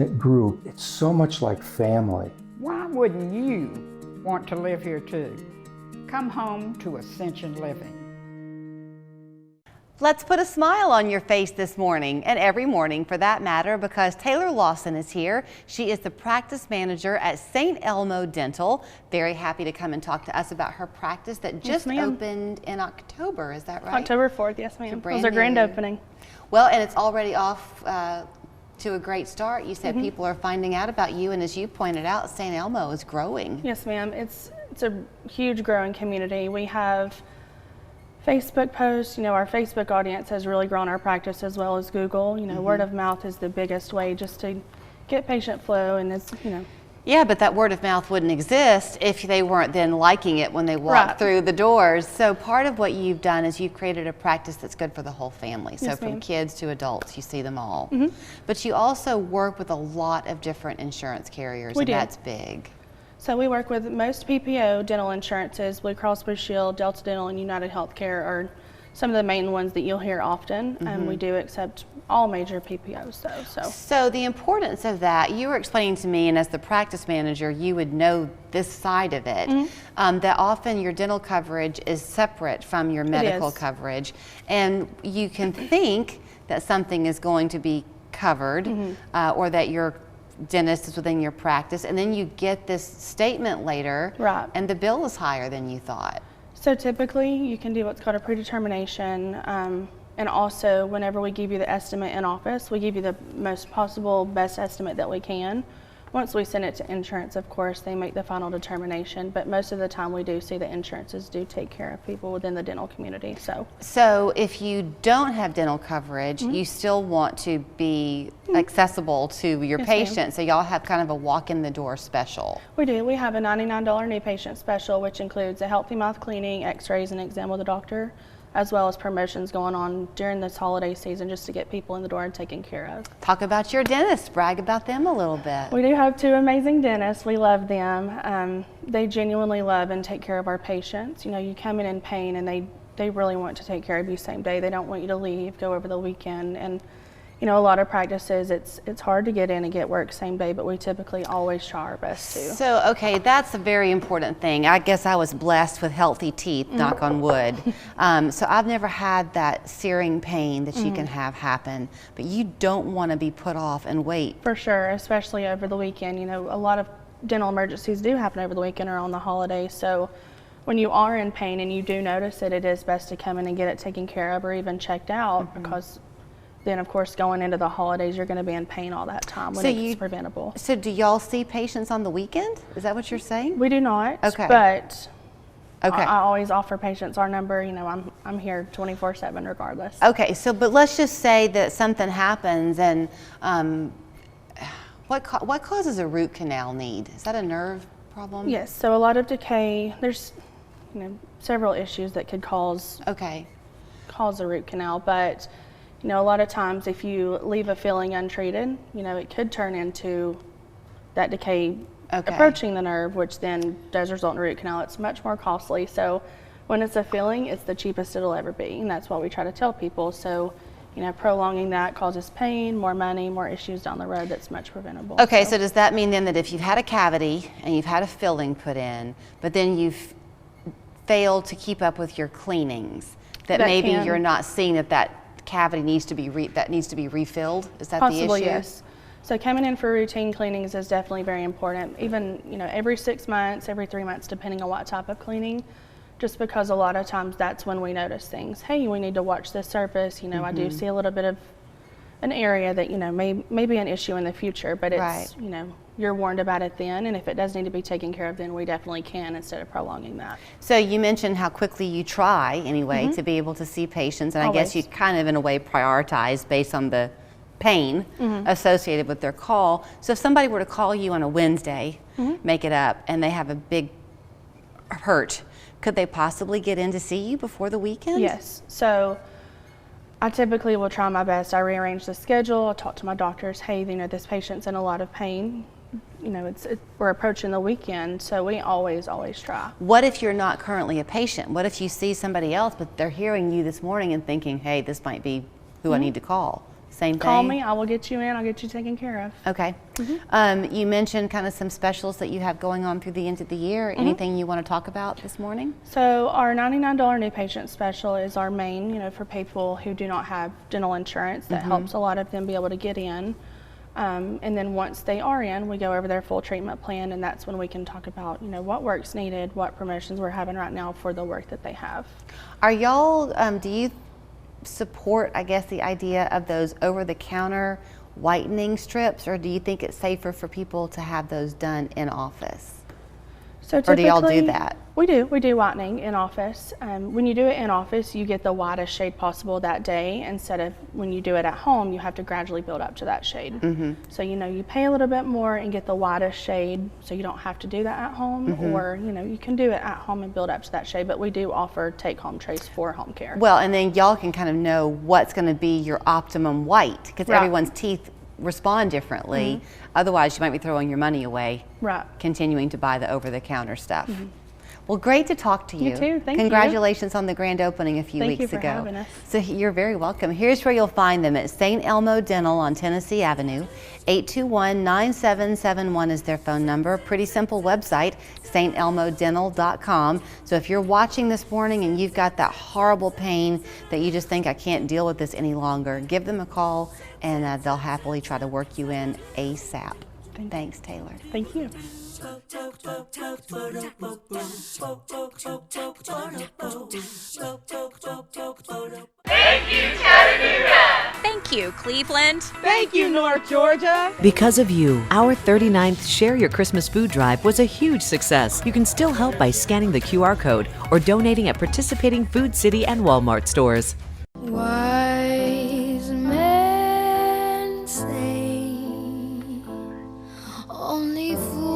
Group, it's so much like family. Why wouldn't you want to live here too? Come home to Ascension Living. Let's put a smile on your face this morning, and every morning for that matter, because Taylor Lawson is here. She is the practice manager at St. Elmo Dental. Very happy to come and talk to us about her practice that just opened in October, is that right? October 4th, yes ma'am. It was our grand opening. Well, and it's already off to a great start. You said people are finding out about you, and as you pointed out, St. Elmo is growing. Yes ma'am, it's a huge growing community. We have Facebook posts, our Facebook audience has really grown our practice, as well as Google. Word of mouth is the biggest way just to get patient flow, and it's, Yeah, but that word of mouth wouldn't exist if they weren't then liking it when they walk through the doors. So part of what you've done is you've created a practice that's good for the whole family. So from kids to adults, you see them all. But you also work with a lot of different insurance carriers, and that's big. So we work with most PPO dental insurances. Blue Cross Blue Shield, Delta Dental, and United Healthcare are some of the main ones that you'll hear often. We do accept all major PPOs though. So the importance of that, you were explaining to me, and as the practice manager, you would know this side of it, that often your dental coverage is separate from your medical coverage, and you can think that something is going to be covered or that your dentist is within your practice, and then you get this statement later and the bill is higher than you thought. So typically you can do what's called a predetermination, and also whenever we give you the estimate in office, we give you the most possible best estimate that we can. Once we send it to insurance, of course, they make the final determination, but most of the time we do see that insurances do take care of people within the dental community. So if you don't have dental coverage, you still want to be accessible to your patients. So y'all have kind of a walk in the door special. We do. We have a $99 new patient special, which includes a healthy mouth cleaning, x-rays, and exam with the doctor, as well as promotions going on during this holiday season just to get people in the door and taken care of. Talk about your dentists. Brag about them a little bit. We do have two amazing dentists. We love them. They genuinely love and take care of our patients. You come in pain, and they really want to take care of you same day. They don't want you to leave, go over the weekend. And a lot of practices, it's hard to get in and get work same day, but we typically always try our best to. So, okay, that's a very important thing. I guess I was blessed with healthy teeth, knock on wood. So I've never had that searing pain that you can have happen, but you don't want to be put off and wait. For sure, especially over the weekend. A lot of dental emergencies do happen over the weekend or on the holidays, so when you are in pain and you do notice it, it is best to come in and get it taken care of or even checked out, because then of course going into the holidays you're going to be in pain all that time when it's preventable. So do y'all see patients on the weekend? Is that what you're saying? We do not, but I always offer patients our number. I'm here 24/7 regardless. Okay, so but let's just say that something happens, and what causes a root canal need? Is that a nerve problem? Yes, so a lot of decay. There's several issues that could cause a root canal, but a lot of times if you leave a filling untreated, it could turn into that decay approaching the nerve, which then does result in a root canal. It's much more costly. So when it's a filling, it's the cheapest it'll ever be, and that's what we try to tell people. So prolonging that causes pain, more money, more issues down the road that's much preventable. Okay, so does that mean then that if you've had a cavity and you've had a filling put in, but then you've failed to keep up with your cleanings, that maybe you're not seeing that cavity needs to be refilled? Is that the issue? Yes. So coming in for routine cleanings is definitely very important. Even every 6 months, every 3 months, depending on what type of cleaning. Just because a lot of times that's when we notice things. Hey, we need to watch this surface. I do see a little bit of an area that may be an issue in the future, but it's you're warned about it then, and if it does need to be taken care of, then we definitely can instead of prolonging that. So you mentioned how quickly you try anyway to be able to see patients, and I guess you kind of in a way prioritize based on the pain associated with their call. So if somebody were to call you on a Wednesday, make it up, and they have a big hurt, could they possibly get in to see you before the weekend? Yes. So I typically will try my best. I rearrange the schedule. I talk to my doctors. Hey, this patient's in a lot of pain. We're approaching the weekend, so we always try. What if you're not currently a patient? What if you see somebody else, but they're hearing you this morning and thinking, hey, this might be who I need to call? Same thing? Call me, I will get you in, I'll get you taken care of. Okay. You mentioned kind of some specials that you have going on through the end of the year. Anything you want to talk about this morning? So our $99 new patient special is our main, for people who do not have dental insurance. That helps a lot of them be able to get in. And then once they are in, we go over their full treatment plan, and that's when we can talk about, what work's needed, what promotions we're having right now for the work that they have. Are y'all, do you support, I guess, the idea of those over-the-counter whitening strips, or do you think it's safer for people to have those done in office? So or do y'all do that? We do whitening in office. When you do it in office, you get the widest shade possible that day, instead of when you do it at home, you have to gradually build up to that shade. So you pay a little bit more and get the widest shade, so you don't have to do that at home, or you can do it at home and build up to that shade, but we do offer take-home trays for home care. Well, and then y'all can kind of know what's going to be your optimum white, because everyone's teeth respond differently. Otherwise, you might be throwing your money away, continuing to buy the over-the-counter stuff. Well, great to talk to you. You too. Thank you. Congratulations on the grand opening a few weeks ago. Thank you for having us. So you're very welcome. Here's where you'll find them at St. Elmo Dental on Tennessee Avenue. 821-9771 is their phone number. Pretty simple website, stelmodental.com. So if you're watching this morning and you've got that horrible pain that you just think, I can't deal with this any longer, give them a call and they'll happily try to work you in ASAP. Thanks, Taylor. Thank you. Thank you, Chattanooga! Thank you, Cleveland! Thank you, North Georgia! Because of you, our 39th Share Your Christmas Food Drive was a huge success. You can still help by scanning the QR code or donating at participating Food City and Walmart stores. Wise men say only fools